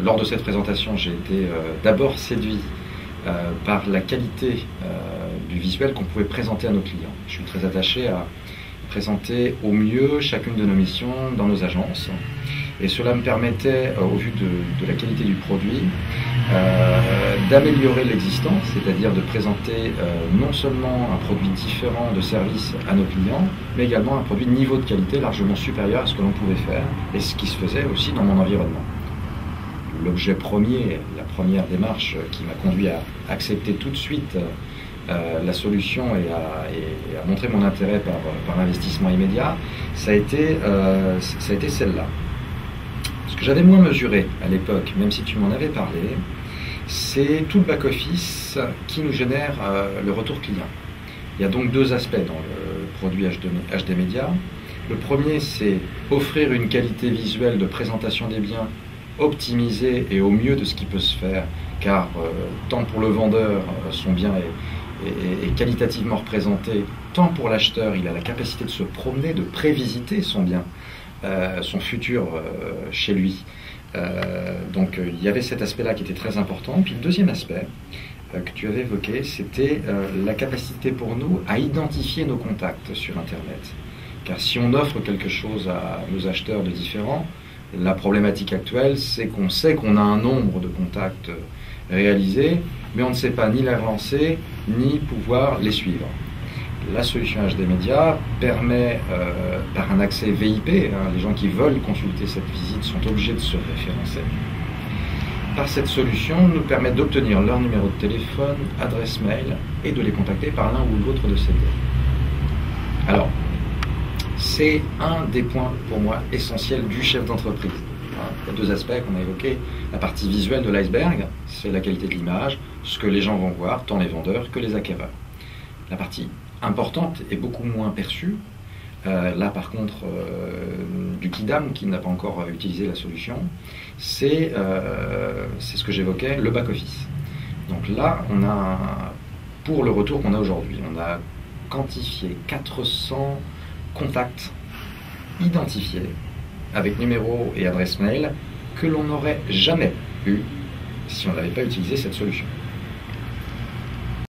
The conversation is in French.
lors de cette présentation, j'ai été d'abord séduit par la qualité du visuel qu'on pouvait présenter à nos clients. Je suis très attaché à présenter au mieux chacune de nos missions dans nos agences. Et cela me permettait, au vu de la qualité du produit, d'améliorer l'existant, c'est-à-dire de présenter non seulement un produit différent de service à nos clients, mais également un produit de niveau de qualité largement supérieur à ce que l'on pouvait faire et ce qui se faisait aussi dans mon environnement. L'objet premier, la première démarche qui m'a conduit à accepter tout de suite la solution et à montrer mon intérêt par l'investissement immédiat, ça a été celle-là. Ce que j'avais moins mesuré à l'époque, même si tu m'en avais parlé, c'est tout le back-office qui nous génère le retour client. Il y a donc deux aspects dans le produit HD Media. Le premier, c'est offrir une qualité visuelle de présentation des biens optimisée et au mieux de ce qui peut se faire, car tant pour le vendeur, son bien est qualitativement représenté, tant pour l'acheteur, il a la capacité de se promener, de prévisiter son bien, son futur chez lui. Donc il y avait cet aspect-là qui était très important. Puis le deuxième aspect que tu avais évoqué, c'était la capacité pour nous à identifier nos contacts sur Internet. Car si on offre quelque chose à nos acheteurs de différents, la problématique actuelle, c'est qu'on sait qu'on a un nombre de contacts réalisés, mais on ne sait pas ni les relancer, ni pouvoir les suivre. La solution HD Media permet, par un accès VIP, les gens qui veulent consulter cette visite sont obligés de se référencer. Par cette solution, nous permet d'obtenir leur numéro de téléphone, adresse mail et de les contacter par l'un ou l'autre de ces deux. Alors, c'est un des points pour moi essentiels du chef d'entreprise. Il y a deux aspects qu'on a évoqués. La partie visuelle de l'iceberg, c'est la qualité de l'image, ce que les gens vont voir, tant les vendeurs que les acquéreurs. La partie importante et beaucoup moins perçue, là par contre, du Kidam qui n'a pas encore utilisé la solution, c'est ce que j'évoquais, le back-office. Donc là, on a, pour le retour qu'on a aujourd'hui, on a quantifié 400 contacts identifiés avec numéro et adresse mail que l'on n'aurait jamais eu si on n'avait pas utilisé cette solution.